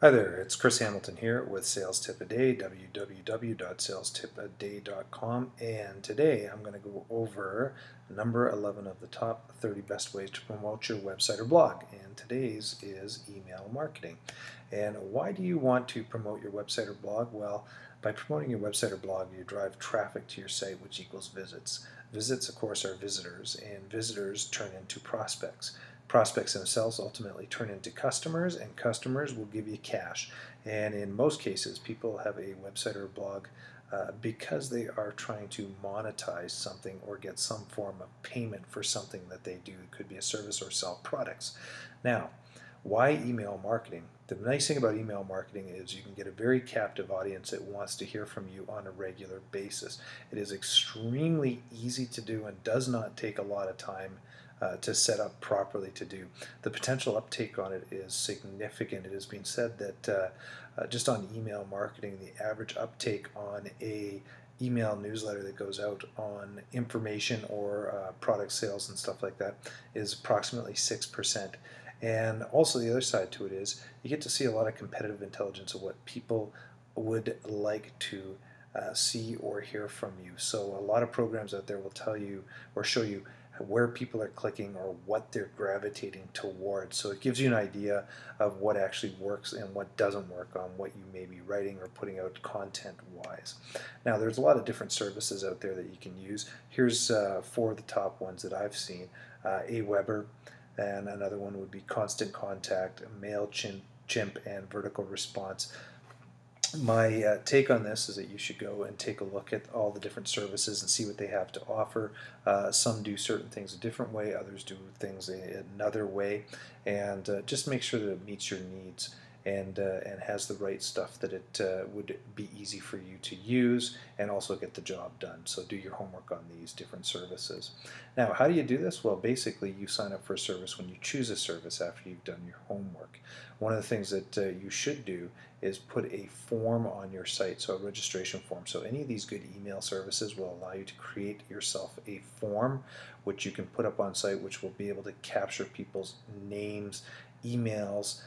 Hi there, it's Chris Hamilton here with Sales Tip a Day, www.salestipaday.com, and today I'm going to go over number 11 of the top 30 best ways to promote your website or blog, and today's is email marketing. And why do you want to promote your website or blog? Well, by promoting your website or blog, you drive traffic to your site, which equals visits. Visits, of course, are visitors, and visitors turn into prospects. Prospects themselves ultimately turn into customers, and customers will give you cash. And in most cases, people have a website or a blog because they are trying to monetize something or get some form of payment for something that they do. It could be a service or sell products. Now, why email marketing? The nice thing about email marketing is you can get a very captive audience that wants to hear from you on a regular basis. It is extremely easy to do and does not take a lot of time to set up properly to do. The potential uptake on it is significant. It has been said that just on email marketing, the average uptake on a email newsletter that goes out on information or product sales and stuff like that is approximately 6%. And also the other side to it is you get to see a lot of competitive intelligence of what people would like to see or hear from you. So a lot of programs out there will tell you or show you where people are clicking or what they're gravitating towards. So it gives you an idea of what actually works and what doesn't work on what you may be writing or putting out content-wise. Now, there's a lot of different services out there that you can use. Here's four of the top ones that I've seen. Aweber, and another one would be Constant Contact, MailChimp, and Vertical Response. My take on this is that you should go and take a look at all the different services and see what they have to offer. Some do certain things a different way, others do things another way, and just make sure that it meets your needs and has the right stuff that it would be easy for you to use and also get the job done. So do your homework on these different services. Now, how do you do this? Well, basically you sign up for a service when you choose a service after you've done your homework. One of the things that you should do is put a form on your site, so a registration form. So any of these good email services will allow you to create yourself a form which you can put up on site, which will be able to capture people's names, emails,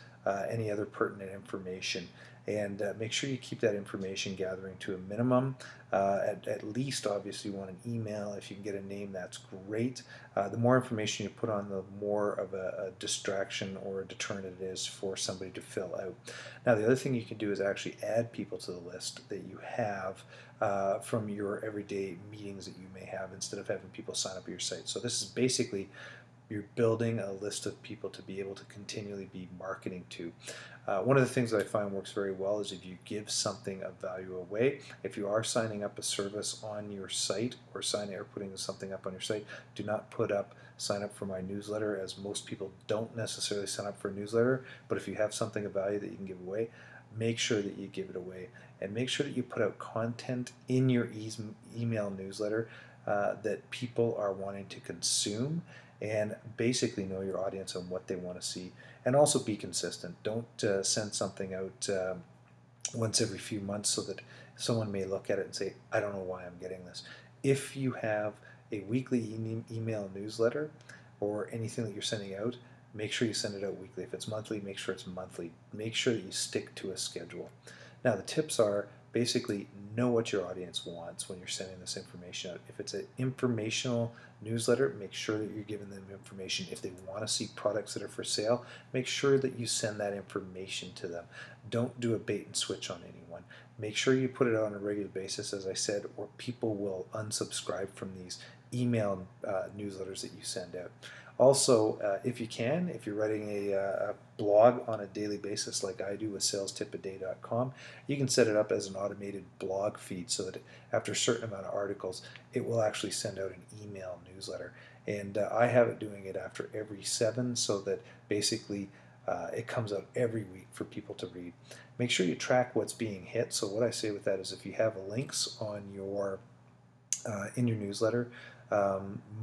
any other pertinent information, and make sure you keep that information gathering to a minimum. At least, obviously, you want an email. If you can get a name, that's great. The more information you put on, the more of a distraction or a deterrent it is for somebody to fill out. Now, the other thing you can do is actually add people to the list that you have from your everyday meetings that you may have instead of having people sign up for your site. So this is basically you're building a list of people to be able to continually be marketing to. One of the things that I find works very well is if you give something of value away. If you are signing up a service on your site or putting something up on your site, do not put up sign up for my newsletter, as most people don't necessarily sign up for a newsletter. But if you have something of value that you can give away, make sure that you give it away, and make sure that you put out content in your email newsletter that people are wanting to consume, and basically know your audience and what they want to see, and also be consistent. Don't send something out once every few months so that someone may look at it and say, I don't know why I'm getting this. If you have a weekly email newsletter or anything that you're sending out, make sure you send it out weekly. If it's monthly, make sure it's monthly. Make sure that you stick to a schedule. Now, the tips are basically know what your audience wants when you're sending this information out. If it's an informational newsletter, make sure that you're giving them information. If they want to see products that are for sale, make sure that you send that information to them. Don't do a bait and switch on anyone. Make sure you put it out on a regular basis, as I said, or people will unsubscribe from these email newsletters that you send out. Also, if you can, if you're writing a blog on a daily basis like I do with salestipaday.com, you can set it up as an automated blog feed so that after a certain amount of articles, it will actually send out an email newsletter. And I have it doing it after every 7, so that basically it comes out every week for people to read. Make sure you track what's being hit. So what I say with that is if you have links on your in your newsletter,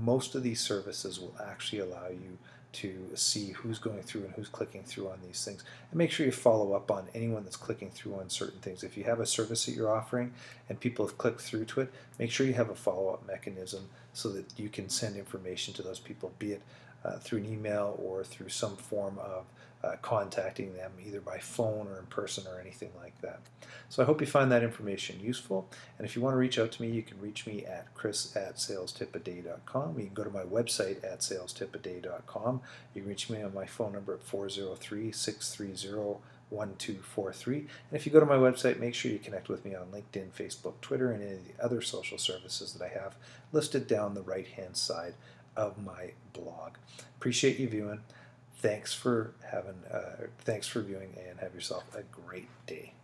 most of these services will actually allow you to see who's going through and who's clicking through on these things. And make sure you follow up on anyone that's clicking through on certain things. If you have a service that you're offering and people have clicked through to it, make sure you have a follow-up mechanism so that you can send information to those people, be it through an email or through some form of contacting them either by phone or in person or anything like that. So I hope you find that information useful, and if you want to reach out to me, you can reach me at chris@salestipaday.com. You can go to my website at salestipaday.com. You can reach me on my phone number at 403-630-1243. And if you go to my website, make sure you connect with me on LinkedIn, Facebook, Twitter, and any of the other social services that I have listed down the right-hand side of my blog. Appreciate you viewing. Thanks for viewing, and have yourself a great day.